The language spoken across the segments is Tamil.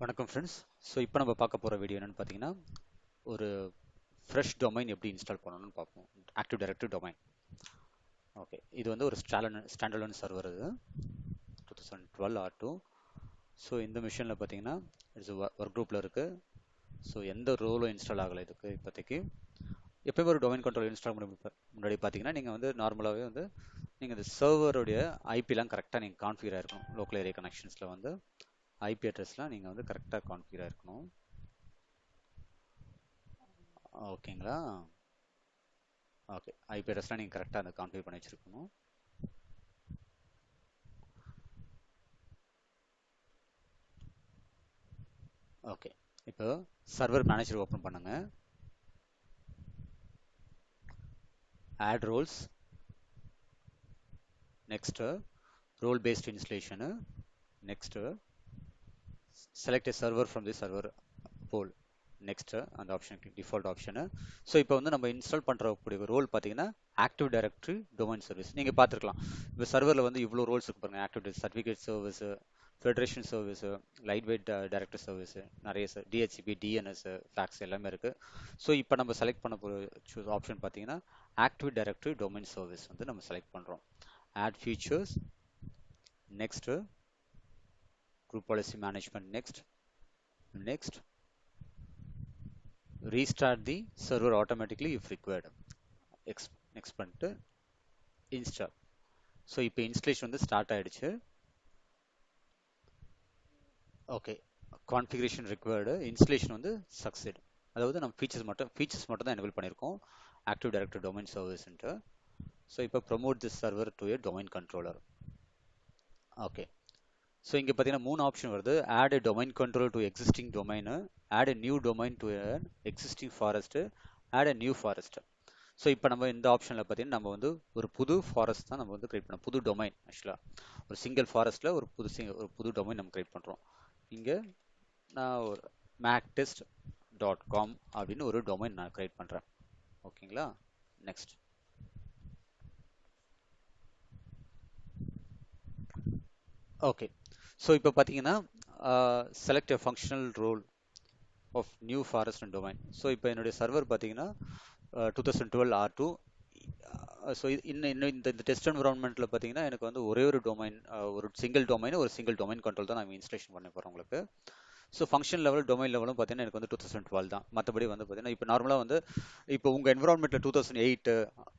வணக்கம் ஃப்ரெண்ட்ஸ். ஸோ இப்போ நம்ம பார்க்க போகிற வீடியோ என்னென்னு பார்த்தீங்கன்னா, ஒரு ஃப்ரெஷ் டொமைன் எப்படி இன்ஸ்டால் பண்ணணும்னு பார்ப்போம். Active directory domain. ஓகே, இது வந்து ஒரு ஸ்டாண்டர்ட் சர்வர். இது 2012 R2. ஸோ இந்த மிஷினில் பார்த்தீங்கன்னா இட்ஸ் ஒர்க் குரூப்பில் இருக்குது. ஸோ எந்த ரோலும் இன்ஸ்டால் ஆகலை இதுக்கு இப்போதைக்கு. எப்போயும் ஒரு டொமைன் கண்ட்ரோல் இன்ஸ்டால் பண்ண முன்னாடி பார்த்தீங்கன்னா நீங்கள் வந்து நார்மலாகவே வந்து நீங்கள் இந்த சர்வருடைய ஐபிலாம் கரெக்டாக நீங்கள் கான்ஃபிகர் ஆகிருக்கணும். லோக்கல் ஏரியா கனெக்ஷன்ஸில் வந்து ஐபி அட்ரஸ்லாம் நீங்கள் வந்து கரெக்டாக கான்ஃபிகர் ஆகிருக்கணும். ஓகேங்களா? ஓகே, ஐபி அட்ரஸ்லாம் நீங்கள் கரெக்டாக அந்த கான்ஃபிகர் பண்ணி வச்சுருக்கணும். ஓகே, இப்போ சர்வர் மேனேஜர் ஓப்பன் பண்ணுங்க. Add roles, next role based installation, next select a server from the server pool, next அந்த ஆப்ஷன் டிஃபால்ட் ஆப்ஷனு. ஸோ இப்போ வந்து நம்ம இன்ஸ்டால் பண்ணுறக்கூடிய ரோல் பார்த்தீங்கன்னா ஆக்டிவ் டைரக்டரி டொமைன் சர்வீஸ். நீங்கள் பார்த்துருக்கலாம், இப்போ சர்வரில் வந்து இவ்வளோ ரோல்ஸ் இருக்கு பாருங்க. Active certificate service, federation service, light weight director service, நிறைய டிஹெச்சிபி, டிஎன்எஸ், ஃபேக்ஸ் எல்லாமே இருக்குது. ஸோ இப்போ நம்ம செலக்ட் பண்ண போகிற ஆப்ஷன் பார்த்தீங்கன்னா ஆக்டிவ் டைரக்டரி டொமைன் சர்வீஸ் வந்து நம்ம செலக்ட் பண்ணுறோம். Add features, next group policy management, next restart the server automatically if required. Next பண்ணிட்டு install. ஸோ இப்போ இன்ஸ்டலேஷன் வந்து ஸ்டார்ட் ஆயிடுச்சு. ஓகே, கான்ஃபிகரேஷன் ரிக்வயர்டு, இன்ஸ்டலேஷன் வந்து சக்சீட். அதாவது நம்ம ஃபீச்சர்ஸ் மட்டும் தான் எனேபிள் பண்ணியிருக்கோம் ஆக்டிவ் டைரக்டரி டொமைன் சர்வீஸ்ன்ட்டு. ஸோ இப்போ promote this server to a domain controller. Okay, so இங்கே பார்த்தீங்கன்னா 3 ஆப்ஷன் வருது. Add a domain controller to existing domain, add a new domain to an existing forest, add a new forest. So இப்போ நம்ம இந்த ஆப்ஷனில் பார்த்தீங்கன்னா நம்ம வந்து ஒரு புது ஃபாரஸ்ட் தான் நம்ம வந்து கிரியேட் பண்ணோம். புது டொமைன், ஆக்சுவலாக ஒரு சிங்கிள் ஃபாரஸ்ட்டில் ஒரு புது டொமைன் நம்ம கிரியேட் பண்ணுறோம். இங்கே நான் ஒரு mactest.com அப்படின்னு ஒரு டொமைன் நான் கிரியேட் பண்ணுறேன். ஓகேங்களா? நெக்ஸ்ட். ஓகே, ஸோ இப்போ பார்த்தீங்கன்னா select a functional role of new forest and domain. So இப்போ என்னுடைய சர்வர் பார்த்தீங்கன்னா 2012 R2. ஸோ இன்னும் இந்த டெஸ்ட் என்விரான்மெண்ட்டில் பார்த்தீங்கன்னா எனக்கு வந்து ஒரே ஒரு டொமைன், ஒரு சிங்கிள் டொமைன் கண்ட்ரோல் தான் நான் இன்ஸ்டலேஷன் பண்ண போகிறேன் உங்களுக்கு. ஸோ ஃபங்க்ஷன் லெவல், டொமைன் லெவலும் பார்த்தீங்கன்னா எனக்கு வந்து 2012 தான். மற்றபடி வந்து பார்த்தீங்கன்னா இப்போ நார்மலாக வந்து இப்போ உங்கள் என்விரான்மெண்ட்டில் 2008,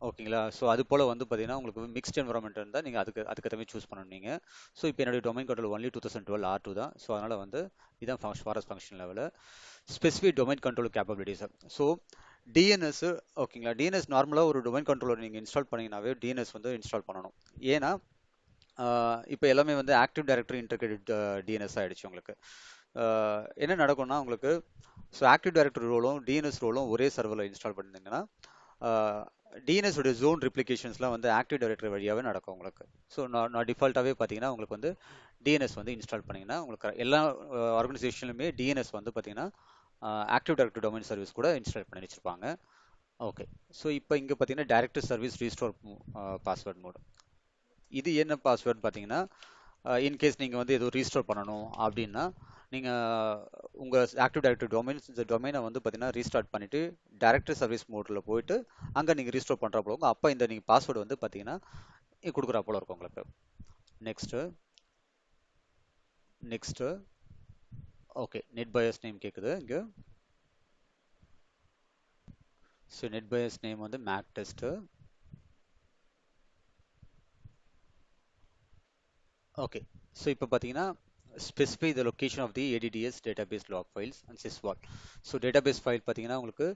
ஓகேங்களா? ஸோ அது போல் வந்து பார்த்தீங்கன்னா உங்களுக்கு மிக்ஸ்ட் என்விரான்மெண்ட் இருந்தால் நீங்கள் அதுக்கு மாதிரி சூஸ் பண்ணணும் நீங்கள். ஸோ இப்போ என்னுடைய டொமைன் கண்ட்ரோல் ஒன்லி 2012 R2 தான். ஸோ அதனால் வந்து இதான் forest function level. Specific domain control capabilities. So DNS, ஓகேங்களா? டிஎன்எஸ் நார்மலாக ஒரு டொமைன் கண்ட்ரோலர் நீங்கள் இன்ஸ்டால் பண்ணீங்கன்னாவே டிஎன்எஸ் வந்து இன்ஸ்டால் பண்ணணும். ஏன்னா இப்போ எல்லாமே வந்து ஆக்டிவ் டைரக்டரி இன்டெகிரேட்டட் டிஎன்எஸ் ஆகிடுச்சு உங்களுக்கு. என்ன நடக்கும்னா உங்களுக்கு, ஸோ ஆக்டிவ் டைரக்டரி ரோலும் டிஎன்எஸ் ரோலும் ஒரே சர்வரில் இன்ஸ்டால் பண்ணிங்கன்னா டிஎன்எஸ் உடைய ஜோன் ரிப்ளிகேஷன்ஸ்லாம் வந்து ஆக்டிவ் டைரக்டரி வழியாகவே நடக்கும் உங்களுக்கு. ஸோ நான் டிஃபால்ட்டாகவே பார்த்தீங்கன்னா உங்களுக்கு வந்து டிஎன்எஸ் வந்து இன்ஸ்டால் பண்ணிங்கன்னா உங்களுக்கு எல்லா ஆர்கனைசேஷன்லையுமே டிஎன்எஸ் வந்து பார்த்தீங்கன்னா ஆக்டிவ் டைரக்டரி டொமைன் சர்வீஸ் கூட இன்ஸ்டால் பண்ணி வச்சுருப்பாங்க. ஓகே, ஸோ இப்போ இங்கே பார்த்தீங்கன்னா directory service restore password mode. இது என்ன பாஸ்வேர்டு பார்த்தீங்கன்னா, இன்கேஸ் நீங்கள் வந்து ஏதோ ரீஸ்டோர் பண்ணணும் அப்படின்னா நீங்கள் உங்கள் ஆக்டிவ் டைரக்டரி இந்த டொமைனை வந்து பார்த்தீங்கன்னா ரீஸ்டார்ட் பண்ணிவிட்டு டைரக்டரி சர்வீஸ் மோடில் போயிட்டு அங்கே நீங்கள் ரீஸ்டோர் பண்ணுற போல இருக்கும். அப்போ இந்த நீங்கள் பாஸ்வேர்டு வந்து பார்த்தீங்கன்னா கொடுக்குறா போல இருக்கும் உங்களுக்கு. Next okay, NetBIOS name கேட்குது இங்கே. ஸோ நெட் பயாஸ் நேம் வந்து மேக் டெஸ்ட்டு. ஓகே, ஸோ இப்போ பார்த்தீங்கன்னா specify the location of the ADDS database log files and sysvol. So database file பார்த்தீங்கன்னா உங்களுக்கு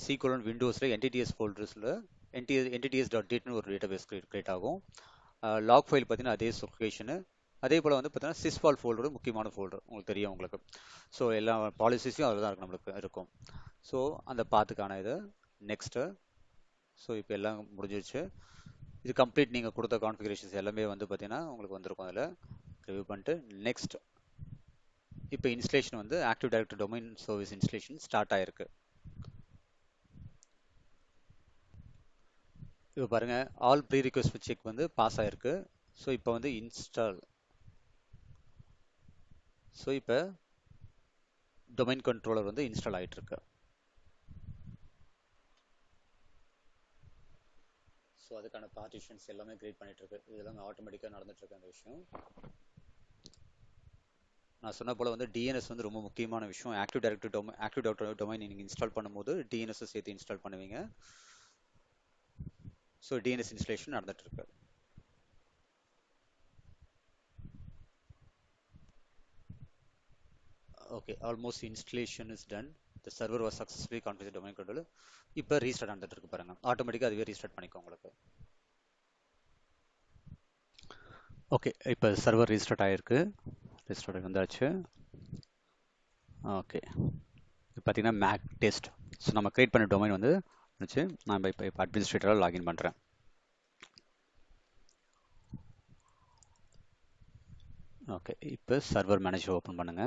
C:, விண்டோஸில் NTTS ஃபோல்டர்ஸில் entities.dat ஒரு டேட்டாபேஸ் கிரியேட் ஆகும். லாக் ஃபைல் பார்த்தீங்கன்னா அதே லொக்கேஷனு. அதே போல் வந்து பார்த்தீங்கன்னா sysvol ஃபோல்டர் முக்கியமான ஃபோல்டர் உங்களுக்கு தெரியும் உங்களுக்கு. ஸோ எல்லா பாலிசிஸையும் அதில் தான் நம்மளுக்கு இருக்கும். ஸோ அந்த பாத்துக்கான இது நெக்ஸ்ட்டு. ஸோ இப்போ எல்லாம் முடிஞ்சிருச்சு. இது கம்ப்ளீட் நீங்கள் கொடுத்த கான்ஃபிகரேஷன்ஸ் எல்லாமே வந்து பார்த்தீங்கன்னா உங்களுக்கு வந்திருக்கும். அதில் ரிவ்யூ பண்ணிட்டு நெக்ஸ்ட். இப்போ இன்ஸ்டலேஷன் வந்து active directory domain service installation start ஆயிருக்கு. இப்போ பாருங்க, ஆல் ப்ரீ ரிக்வெஸ்ட் செக் வந்து பாஸ் ஆயிருக்கு. ஸோ இப்போ வந்து இன்ஸ்டால். ஸோ இப்போ டொமைன் கண்ட்ரோலர் வந்து இன்ஸ்டால் ஆகிட்டு இருக்கு. ஸோ அதுக்கான பார்ட்டிஷன்ஸ் எல்லாமே கிரியேட் பண்ணிட்டு இருக்கு. இது எல்லாமே ஆட்டோமேட்டிக்காக நடந்துட்டு இருக்கு அந்த விஷயம். நான் சொன்ன போல வந்து டிஎன்எஸ் வந்து ரொம்ப முக்கியமான விஷயம். ஆக்டிவ் டைரக்டரி டொமைன் நீங்கள் இன்ஸ்டால் பண்ணும்போது டிஎன்எஸ் சேர்த்து இன்ஸ்டால் பண்ணுவீங்க. ஸோ டிஎன்எஸ் இன்ஸ்டலேஷன் நடந்துட்டு இருக்கு. Okay, almost installation is done. The server was successfully configured domain control. இப்போ ரீஸ்டார்ட் நடந்துட்டு இருக்கு பாருங்க. ஆட்டோமேட்டிக்காக அதுவே ரீஸ்டார்ட் பண்ணிக்கோ உங்களுக்கு. ஓகே, இப்போ சர்வர் ரீஸ்டார்ட் ஆகிருக்கு. ரீஸ்டார்ட் வந்தாச்சு. ஓகே, இப்போ பார்த்தீங்கன்னா மேக் டெஸ்ட். ஸோ நம்ம கிரியேட் பண்ண டொமைன் வந்து வச்சு நான் இப்போ அட்மினிஸ்ட்ரேட்டராக லாகின் பண்ணுறேன். ஓகே, இப்போ சர்வர் மேனேஜர் ஓப்பன் பண்ணுங்க.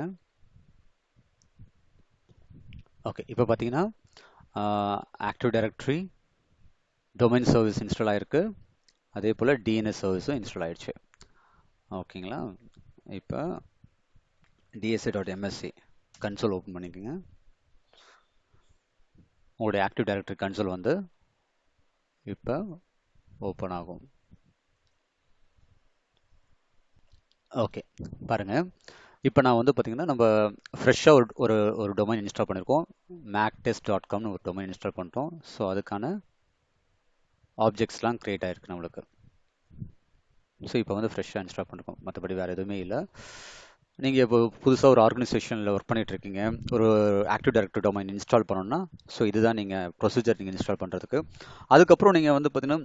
ஓகே, இப்போ பார்த்தீங்கன்னா active directory domain service install ஆகிருக்கு. அதே போல் டிஎன்எஸ் சர்வீஸும் இன்ஸ்டால் ஆகிடுச்சு. ஓகேங்களா, இப்போ dsa.msc கன்சோல் ஓப்பன் பண்ணிக்கோங்க. உங்களுடைய ஆக்டிவ் டைரக்டரி கன்சோல் வந்து இப்போ ஓப்பன் ஆகும். ஓகே, பாருங்கள். இப்போ நான் வந்து பார்த்தீங்கன்னா நம்ம ஃப்ரெஷ்ஷாக ஒரு டொமைன் இன்ஸ்டால் பண்ணியிருக்கோம். mactest.comனு ஒரு டொமைன் இன்ஸ்டால் பண்ணிட்டோம். ஸோ அதுக்கான ஆப்ஜெக்ட்ஸ்லாம் க்ரியேட் ஆகிருக்கு நம்மளுக்கு. ஸோ இப்போ வந்து ஃப்ரெஷ்ஷாக இன்ஸ்டால் பண்ணிருக்கோம். மற்றபடி வேறு எதுவுமே இல்லை. நீங்கள் இப்போ புதுசாக ஒரு ஆர்கனைசேஷனில் ஒர்க் பண்ணிகிட்ருக்கீங்க, ஒரு ஆக்டிவ் டைரக்டரி டொமைன் இன்ஸ்டால் பண்ணணும்னா ஸோ இதுதான் நீங்கள் ப்ரொசீஜர் நீங்கள் இன்ஸ்டால் பண்ணுறதுக்கு. அதுக்கப்புறம் நீங்கள் வந்து பார்த்தீங்கன்னா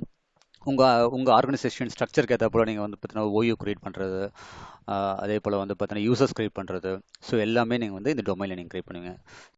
உங்கள் ஆர்கனைசேஷன் ஸ்ட்ரக்சருக்கு ஏற்ற போல் நீங்கள் வந்து பார்த்தீங்கன்னா ஓயூ க்ரியேட் பண்ணுறது, அதே போல் வந்து பார்த்தீங்கன்னா யூசர்ஸ் க்ரியேட் பண்ணுறது, ஸோ எல்லாமே நீங்கள் வந்து இந்த டொமைனில் நீங்கள் க்ரியேட் பண்ணுவீங்க.